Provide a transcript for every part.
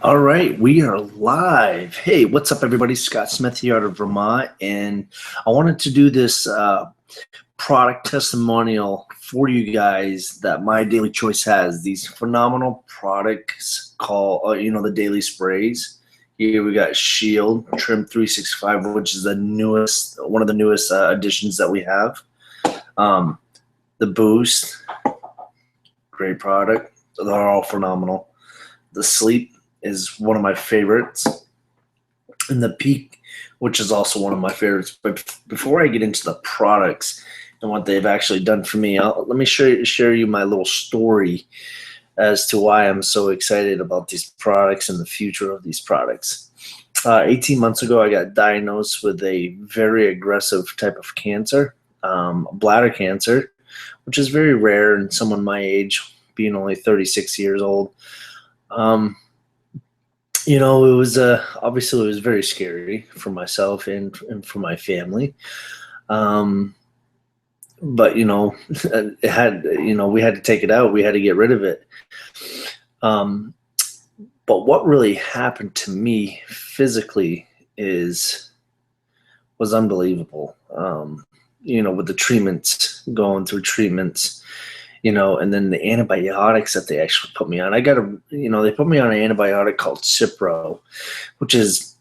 All right, we are live. Hey, what's up, everybody? Scott Smith here out of Vermont, and I wanted to do this product testimonial for you guys that My Daily Choice has. These phenomenal products called, the Daily Sprays. Here we got Shield, Trim365, which is one of the newest additions that we have. The Boost, great product. They're all phenomenal. The Sleep is one of my favorites, and the Peak, which is also one of my favorites. But before I get into the products and what they've actually done for me, let me share you my little story as to why I'm so excited about these products and the future of these products. 18 months ago, I got diagnosed with a very aggressive type of cancer, bladder cancer, which is very rare in someone my age, being only 36 years old. It was obviously it was very scary for myself and for my family. But it had, we had to take it out. We had to get rid of it. But what really happened to me physically was unbelievable. With the treatments, going through treatments, and then the antibiotics that they actually put me on. They put me on an antibiotic called Cipro, which is,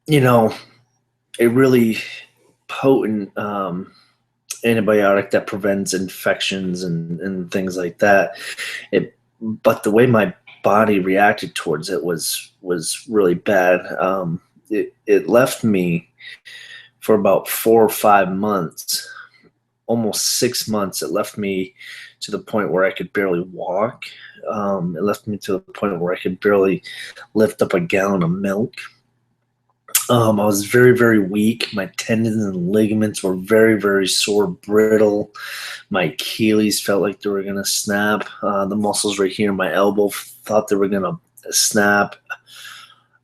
a really potent antibiotic that prevents infections and things like that. But the way my body reacted towards it was really bad. It left me for about 4 or 5 months, almost 6 months. It left me to the point where I could barely walk. It left me to the point where I could barely lift up a gallon of milk. I was very, very weak. My tendons and ligaments were very, very sore, brittle. My Achilles felt like they were going to snap. The muscles right here in my elbow thought they were going to snap.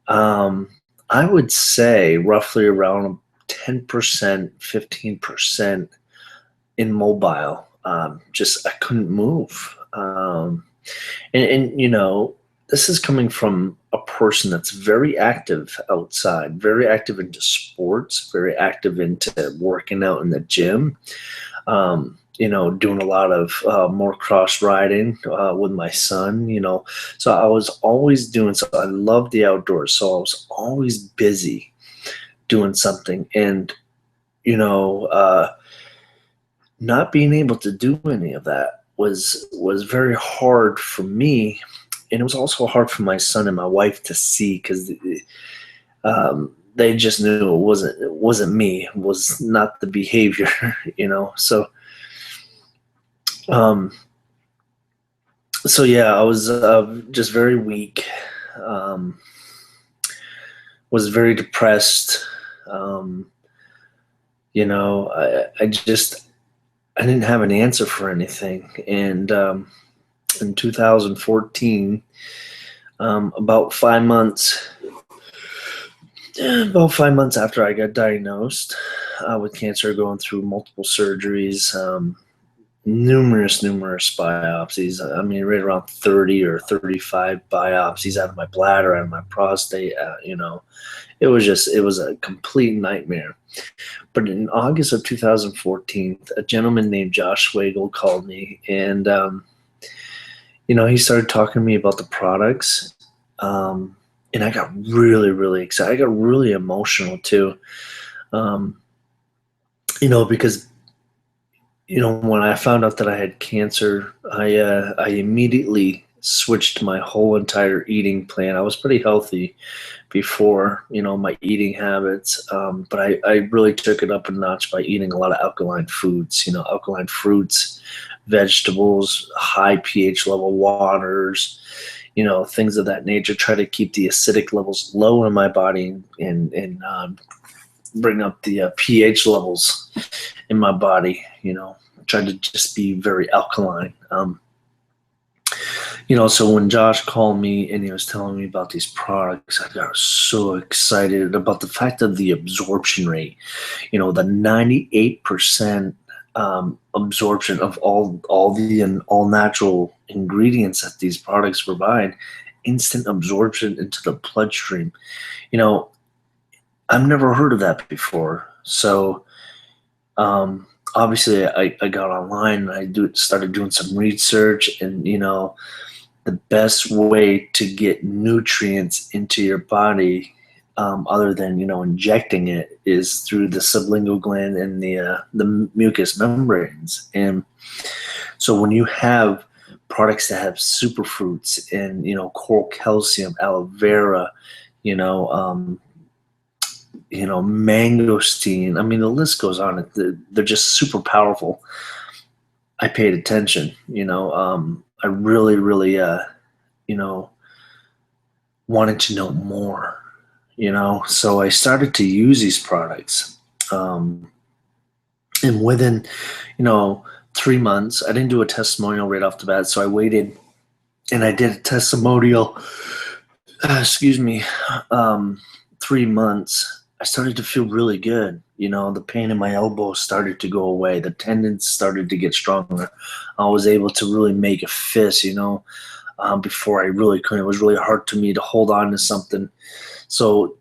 I would say roughly around 10%, 15% immobile. I couldn't move. This is coming from a person that's very active outside, very active into sports, very active into working out in the gym, doing a lot of motocross riding with my son, So I was always doing something. I love the outdoors, so I was always busy doing something. And, not being able to do any of that was very hard for me, and it was also hard for my son and my wife to see, because they just knew it wasn't me, it was not the behavior, So, yeah, I was just very weak, was very depressed. I didn't have an answer for anything. And in 2014, about 5 months after I got diagnosed with cancer, going through multiple surgeries, numerous biopsies. I mean, right around 30 or 35 biopsies out of my bladder, out of my prostate. It was a complete nightmare. But in August of 2014, a gentleman named Josh Swagel called me, and he started talking to me about the products, and I got really, really excited. I got really emotional too, because when I found out that I had cancer, I immediately switched my whole entire eating plan. I was pretty healthy before, my eating habits, but I really took it up a notch by eating a lot of alkaline foods, alkaline fruits, vegetables, high pH level waters, things of that nature. Try to keep the acidic levels low in my body and bring up the pH levels in my body, try to just be very alkaline. So when Josh called me and he was telling me about these products, I got so excited about the fact of the absorption rate, the 98% absorption of all natural ingredients that these products provide. instant absorption into the bloodstream. You know, I've never heard of that before. So obviously I got online and started doing some research, and the best way to get nutrients into your body, other than injecting it, is through the sublingual gland and the mucous membranes. And so when you have products that have superfruits and coral calcium, aloe vera, you know, um, mangosteen. I mean, the list goes on. They're just super powerful. I paid attention. I really, really, wanted to know more. So I started to use these products, and within, 3 months, I didn't do a testimonial right off the bat, so I waited, and I did a testimonial. Excuse me. 3 months. I started to feel really good. The pain in my elbow started to go away. The tendons started to get stronger. I was able to really make a fist, before I really couldn't. It was really hard to me to hold on to something. So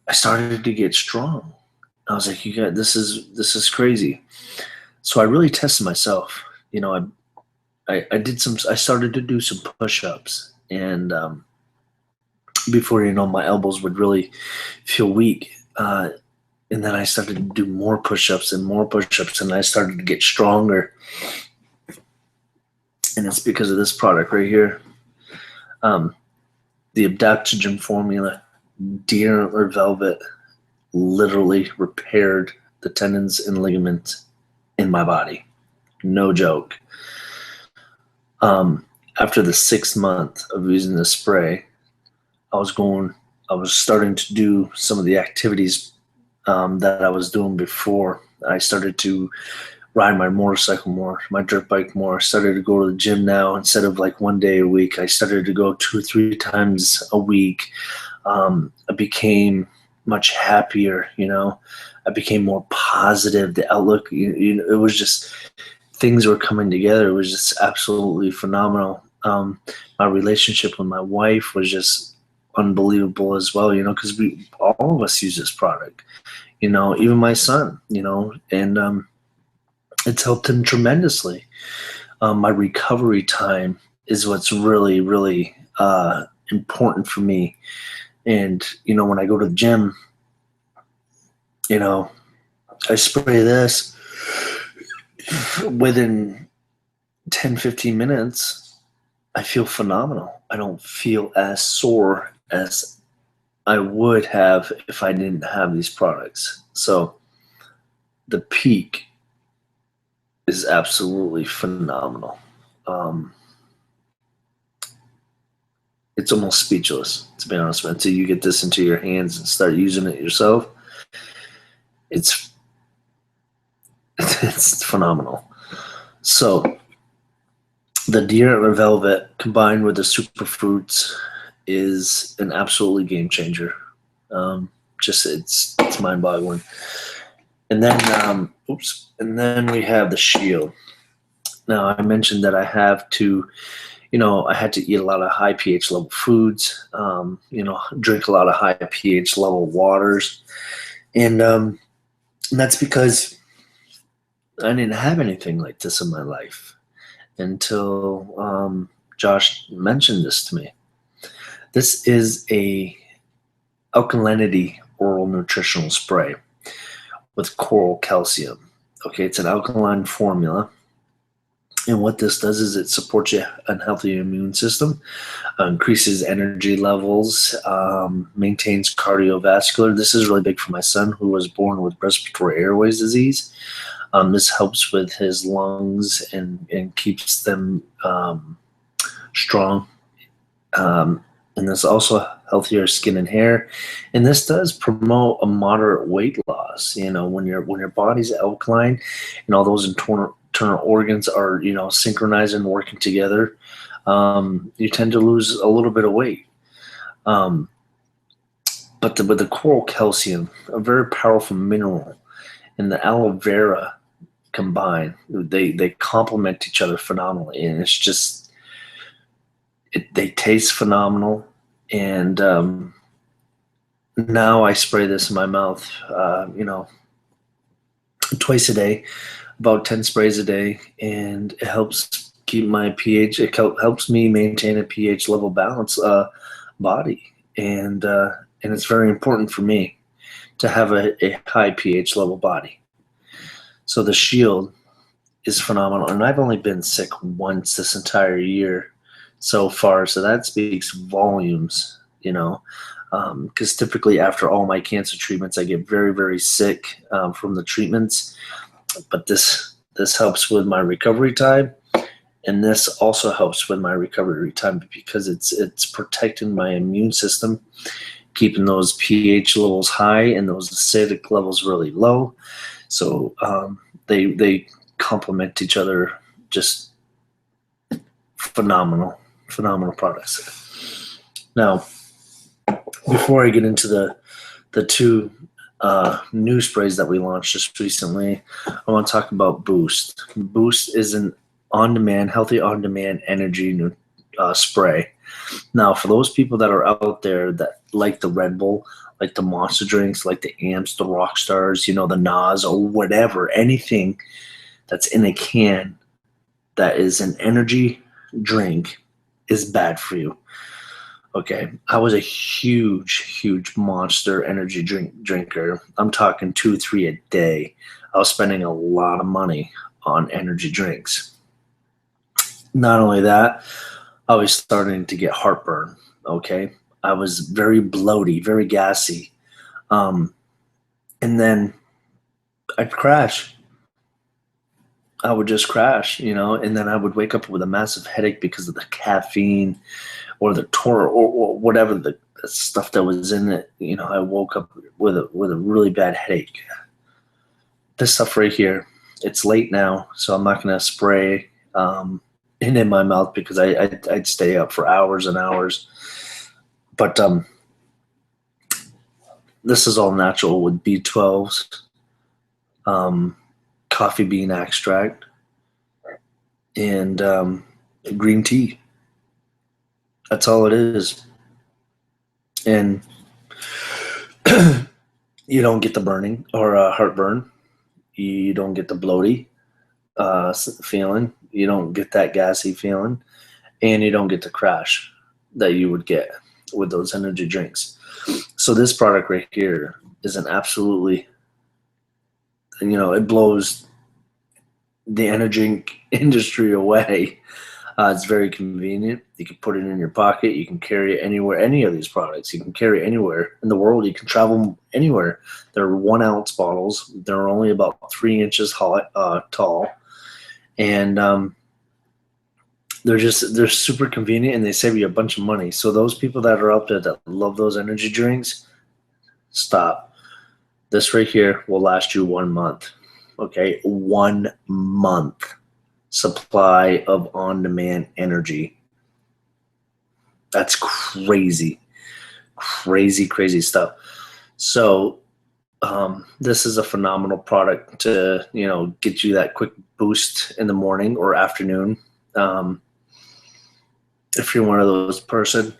I started to get strong. I was like, this is crazy. So I really tested myself. I started to do some push-ups, and before my elbows would really feel weak. And then I started to do more push-ups and more push-ups, and I started to get stronger. And it's because of this product right here. The adaptogen formula, deer or velvet, literally repaired the tendons and ligaments in my body. No joke. After the 6th month of using the spray, I was starting to do some of the activities that I was doing before. I started to ride my motorcycle more, my dirt bike more. I started to go to the gym now. Instead of like 1 day a week, I started to go 2 or 3 times a week. I became much happier, I became more positive. The outlook, it was just, things were coming together. It was just absolutely phenomenal. My relationship with my wife was just unbelievable as well, because all of us use this product, even my son, and it's helped him tremendously. My recovery time is what's really, really important for me. And, when I go to the gym, I spray this. Within 10, 15 minutes, I feel phenomenal. I don't feel as sore as I would have if I didn't have these products. So the peak is absolutely phenomenal. It's almost speechless, to be honest with you, until you get this into your hands and start using it yourself. It's phenomenal. So the deer or velvet combined with the superfruits is an absolutely game changer. It's mind-boggling. And then and then we have the shield. Now I mentioned that I have to, I had to eat a lot of high pH level foods, drink a lot of high pH level waters, and that's because I didn't have anything like this in my life until Josh mentioned this to me. This is a alkalinity oral nutritional spray with coral calcium. Okay, it's an alkaline formula. And what this does is it supports a healthy immune system, increases energy levels, maintains cardiovascular. This is really big for my son, who was born with respiratory airways disease. This helps with his lungs and keeps them strong. And there's also healthier skin and hair. And this does promote a moderate weight loss. When your body's alkaline and all those internal organs are, synchronized and working together, you tend to lose a little bit of weight. But with the coral calcium, a very powerful mineral, and the aloe vera combined, they complement each other phenomenally. And it's just, They taste phenomenal. And now I spray this in my mouth, twice a day, about 10 sprays a day, and it helps keep my pH. It helps me maintain a pH level balance body, and it's very important for me to have a high pH level body. So the Shield is phenomenal, and I've only been sick once this entire year so far, so that speaks volumes, because typically after all my cancer treatments, I get very, very sick from the treatments. But this helps with my recovery time, and this also helps with my recovery time because it's protecting my immune system, keeping those pH levels high and those acidic levels really low. So they complement each other. Just phenomenal products. Now, before I get into the two new sprays that we launched just recently, I want to talk about Boost. Boost is an healthy on-demand energy spray. Now, for those people that are out there that like the Red Bull, like the Monster drinks, like the Amps, the Rockstars, the Nas, or whatever, anything that's in a can that is an energy drink is bad for you. Okay, I was a huge Monster energy drinker. I'm talking 2-3 a day. I was spending a lot of money on energy drinks. Not only that, I was starting to get heartburn. Okay, I was very bloaty, very gassy, and then I'd crash. I would just crash, and then I would wake up with a massive headache because of the caffeine or the or whatever the stuff that was in it. I woke up with a really bad headache. This stuff right here, it's late now, so I'm not going to spray it in my mouth because I'd stay up for hours and hours. But this is all natural with B12s, coffee bean extract, and green tea. That's all it is. And you don't get the burning or heartburn. You don't get the bloaty feeling. You don't get that gassy feeling. And you don't get the crash that you would get with those energy drinks. So this product right here is an absolutely, it blows the energy industry away. It's very convenient. You can put it in your pocket. You can carry it anywhere. Any of these products you can carry anywhere in the world. You can travel anywhere. They're 1 ounce bottles. They're only about 3 inches tall, and they're super convenient, and they save you a bunch of money. So those people that are out there that love those energy drinks, stop. This right here will last you 1 month. Okay, 1 month supply of on-demand energy. That's crazy stuff. So this is a phenomenal product to get you that quick boost in the morning or afternoon. If you're one of those person